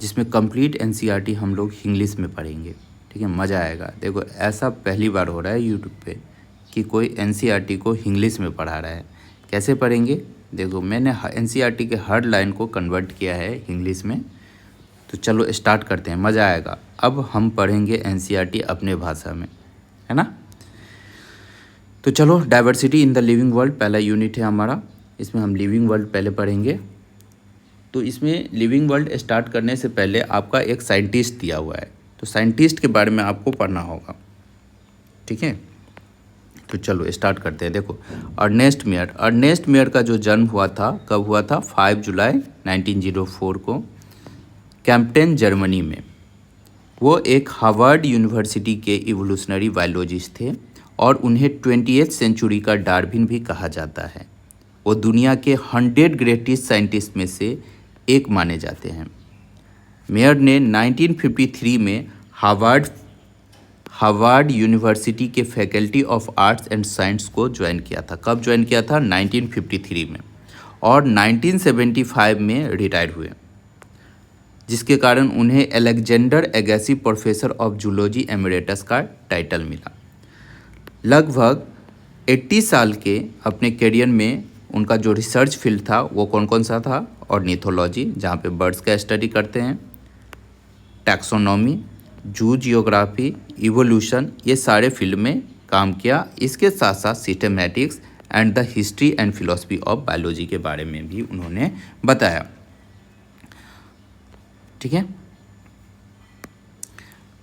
जिसमें complete NCERT हम लोग इंग्लिश में पढ़ेंगे। ठीक है, मज़ा आएगा। देखो ऐसा पहली बार हो रहा है यूट्यूब पे कि कोई एनसीईआरटी को इंग्लिश में पढ़ा रहा है। कैसे पढ़ेंगे? देखो मैंने एनसीईआरटी के हर लाइन को कन्वर्ट किया है इंग्लिश में। तो चलो स्टार्ट करते हैं, मज़ा आएगा। अब हम पढ़ेंगे एनसीईआरटी अपने भाषा में, है ना। तो चलो, diversity in the living world पहला यूनिट है हमारा। इसमें हम लिविंग वर्ल्ड पहले पढ़ेंगे। तो इसमें लिविंग वर्ल्ड स्टार्ट करने से पहले आपका एक साइंटिस्ट दिया हुआ है, तो साइंटिस्ट के बारे में आपको पढ़ना होगा। ठीक है, तो चलो स्टार्ट करते हैं। देखो अर्नेस्ट मेयर का जो जन्म हुआ था, कब हुआ था? 5 जुलाई 1904 को कैम्पटेन जर्मनी में। वो एक हार्वर्ड यूनिवर्सिटी के इवोल्यूशनरी बायोलॉजिस्ट थे और उन्हें 20th सेंचुरी का डार्विन भी कहा जाता है। वो दुनिया के 100 ग्रेटेस्ट साइंटिस्ट में से एक माने जाते हैं। मेयर ने 1953 में हार्वर्ड यूनिवर्सिटी के faculty of arts and science को ज्वाइन किया था। कब ज्वाइन किया था? 1953 में। और 1975 में रिटायर हुए, जिसके कारण उन्हें Alexander Agassiz professor of zoology emeritus का टाइटल मिला। लगभग 80 साल के अपने करियर में उनका जो रिसर्च फील्ड था वो कौन कौन सा था? ऑर्निथोलॉजी, जहाँ पे बर्ड्स का स्टडी करते हैं, टैक्सोनॉमी, जू जियोग्राफी, इवोल्यूशन, ये सारे फील्ड में काम किया। इसके साथ साथ systematics and the history and philosophy of biology के बारे में भी उन्होंने बताया। ठीक है,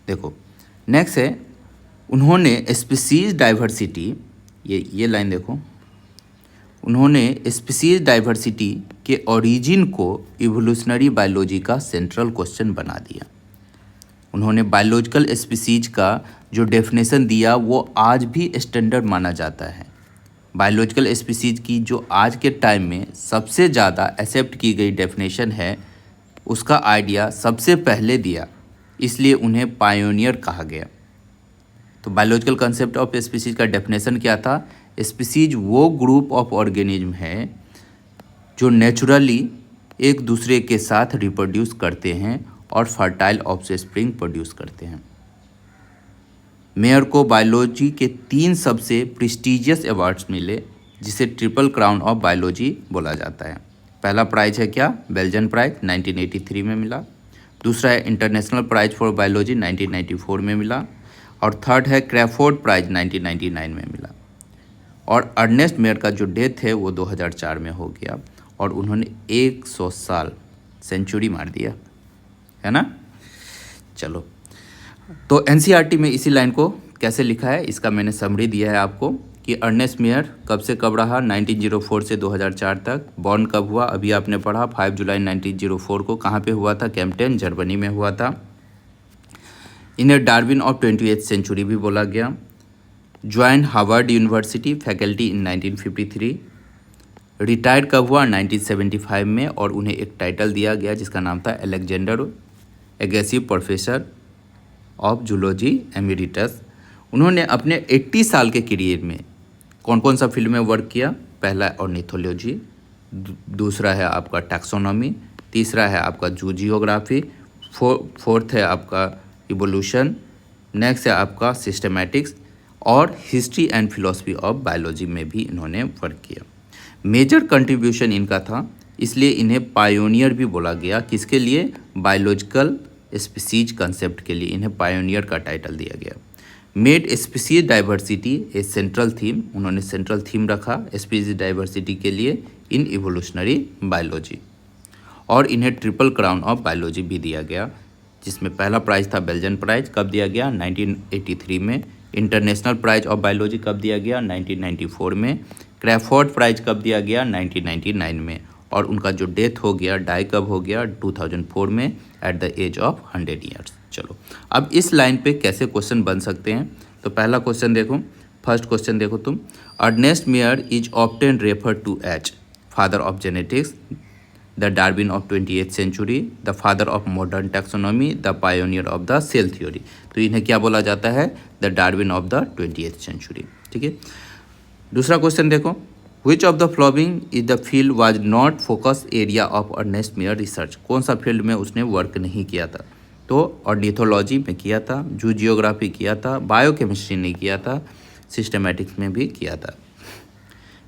देखो नेक्स्ट है, उन्होंने स्पीसीज डाइवर्सिटी, ये लाइन देखो, उन्होंने स्पीसीज डाइवर्सिटी के ओरिजिन को इवोल्यूशनरी बायोलॉजी का सेंट्रल क्वेश्चन बना दिया। उन्होंने बायोलॉजिकल स्पीसीज का जो डेफिनेशन दिया वो आज भी स्टैंडर्ड माना जाता है। बायोलॉजिकल स्पीसीज की जो आज के टाइम में सबसे ज़्यादा एक्सेप्ट की गई डेफिनेशन है, उसका आइडिया सबसे पहले दिया, इसलिए उन्हें पायोनियर कहा गया। तो बायोलॉजिकल कंसेप्ट ऑफ स्पीसीज का डेफिनेशन क्या था? स्पीसीज वो ग्रुप ऑफ ऑर्गेनिज्म है जो नेचुरली एक दूसरे के साथ रिप्रोड्यूस करते हैं और फर्टाइल ऑफस्प्रिंग प्रोड्यूस करते हैं। मेयर को बायोलॉजी के 3 सबसे प्रेस्टिजियस अवार्ड्स मिले, जिसे ट्रिपल क्राउन ऑफ बायोलॉजी बोला जाता है। पहला प्राइज है क्या? बेल्जियन प्राइज 1983 में मिला। दूसरा है इंटरनेशनल प्राइज फॉर बायोलॉजी 1994 में मिला। और थर्ड है क्रैफोर्ड प्राइज 1999 में मिला। और अर्नेस्ट मेयर का जो डेथ है वो 2004 में हो गया और उन्होंने 100 साल सेंचुरी मार दिया, है ना। चलो, तो एनसीईआरटी में इसी लाइन को कैसे लिखा है इसका मैंने समरी दिया है आपको कि अर्नेस्ट मेयर कब से कब रहा? 1904 से 2004 तक। बॉर्न कब हुआ? अभी आपने पढ़ा 5 जुलाई 1904 को। कहाँ पे हुआ था? कैम्पटेन जर्मनी में हुआ था। इन्हें डार्विन ऑफ 20th सेंचुरी भी बोला गया। Join Harvard University faculty in 1953। Retired कब हुआ? 1975 में। और उन्हें एक टाइटल दिया गया जिसका नाम था Alexander Agassiz professor of zoology emeritus. उन्होंने अपने 80 साल के करियर में कौन कौन सा फील्ड में वर्क किया? पहला ऑर्निथोलॉजी, दूसरा है आपका टैक्सोनॉमी, तीसरा है आपका जू जियोग्राफी, फोर्थ है आपका इवोल्यूशन, नेक्स्ट है आपका सिस्टमैटिक्स और history and philosophy of biology में भी इन्होंने वर्क किया। मेजर कंट्रीब्यूशन इनका था, इसलिए इन्हें पायोनियर भी बोला गया। किसके लिए? बायोलॉजिकल स्पीसीज कंसेप्ट के लिए इन्हें पायोनियर का टाइटल दिया गया। मेड स्पीसीज डाइवर्सिटी ए सेंट्रल थीम, उन्होंने सेंट्रल थीम रखा स्पीसीज डाइवर्सिटी के लिए इन इवोल्यूशनरी बायोलॉजी। और इन्हें ट्रिपल क्राउन ऑफ बायोलॉजी भी दिया गया, जिसमें पहला प्राइज था बेल्जियन प्राइज। कब दिया गया? 1983 में। इंटरनेशनल प्राइज ऑफ बायोलॉजी कब दिया गया? 1994 में। क्रैफोर्ड प्राइज कब दिया गया? 1999 में। और उनका जो डेथ हो गया, डाई कब हो गया? 2004 में at the age of 100 years. चलो, अब इस लाइन पे कैसे क्वेश्चन बन सकते हैं? तो पहला क्वेश्चन देखो, फर्स्ट क्वेश्चन देखो तुम। Ernest Mayr is often refer to as father of genetics, the Darwin of 20th century, the father of modern taxonomy, the pioneer of the cell theory. तो इन्हें क्या बोला जाता है? The Darwin of the 20th century. ठीक है, दूसरा question देखो, which of the following is the field was not focus area of Ernest Mayr research, कौन सा फील्ड में उसने वर्क नहीं किया था? तो ऑर्निथोलॉजी में किया था, जू जियोग्राफी किया था, बायोकेमिस्ट्री नहीं किया था, सिस्टमैटिक्स में भी किया था।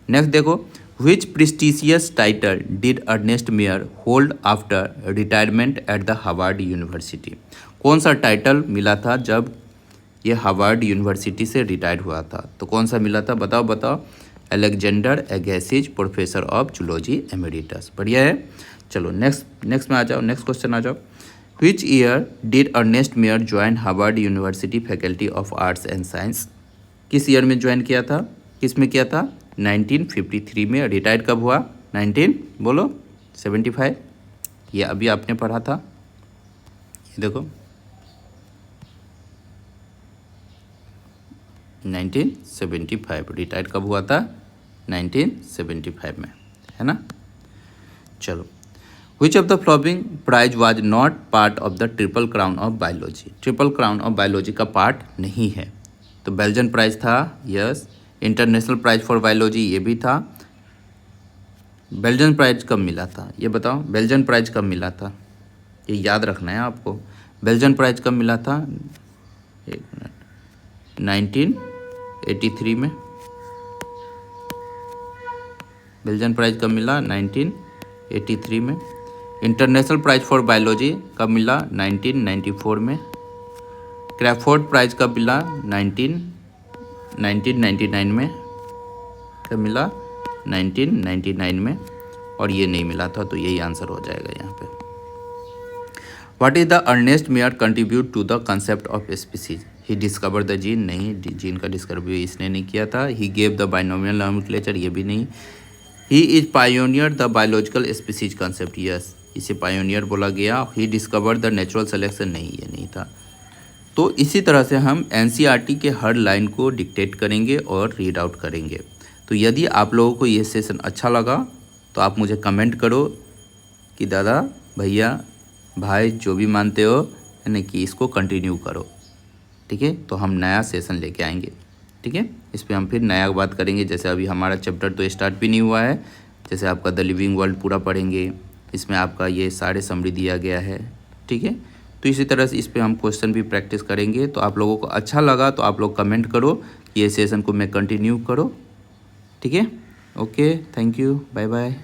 नेक्स्ट देखो, which prestigious title did Ernest Mayr hold after retirement at the Harvard University, कौन सा टाइटल मिला था जब ये हार्वर्ड यूनिवर्सिटी से रिटायर हुआ था? तो कौन सा मिला था, बताओ बताओ। Alexander Agassiz, professor of zoology emeritus. बढ़िया है। चलो नेक्स्ट में आ जाओ, नेक्स्ट क्वेश्चन आ जाओ। Which year did Ernest Mayr join Harvard University faculty of arts and science, किस ईयर में ज्वाइन किया था, किस में किया था? 1953 में। रिटायर कब हुआ? 75। ये अभी आपने पढ़ा था, ये देखो 1975। रिटायर कब हुआ था? 1975 में, है ना। चलो, which of the following prize was not part of the triple crown of biology, triple crown of biology का पार्ट नहीं है। तो बेल्जियन प्राइज था, yes. International prize for biology ये भी था। बेल्जियन प्राइज कब मिला था, ये बताओ। बेल्जियन प्राइज कब मिला था, ये याद रखना है आपको। बेल्जियन प्राइज कब मिला था? एक मिनट, 1983 में। बेल्जियन प्राइज कब मिला? 1983 में। इंटरनेशनल प्राइज फॉर बायोलॉजी कब मिला? 1994 में। क्रैफोर्ड प्राइज कब मिला? 1999 में। कब मिला? 1999 में। और ये नहीं मिला था, तो यही आंसर हो जाएगा यहाँ पे। What is the Ernst Mayr contribute to the concept of species, he discover the gene, नहीं, जीन का डिस्कवरी इसने नहीं किया था। He gave the binomial nomenclature, ये भी नहीं। He is pioneer the biological species concept, yes, इसे पायोनियर बोला गया। He discover the natural selection, नहीं, ये नहीं था। तो इसी तरह से हम एनसीईआरटी के हर लाइन को डिक्टेट करेंगे और रीड आउट करेंगे। तो यदि आप लोगों को ये सेशन अच्छा लगा तो आप मुझे कमेंट करो कि दादा, भैया, भाई, जो भी मानते हो, यानी कि इसको कंटिन्यू करो। ठीक है, तो हम नया सेशन लेके आएंगे। ठीक है, इस पर हम फिर नया बात करेंगे। जैसे अभी हमारा चैप्टर तो स्टार्ट भी नहीं हुआ है, जैसे आपका द लिविंग वर्ल्ड पूरा पढ़ेंगे, इसमें आपका ये सारे समरी दिया गया है। ठीक है, तो इसी तरह से इस पर हम क्वेश्चन भी प्रैक्टिस करेंगे। तो आप लोगों को अच्छा लगा तो आप लोग कमेंट करो कि ये सेशन को मैं कंटिन्यू करो। ठीक है, okay, thank you, bye bye.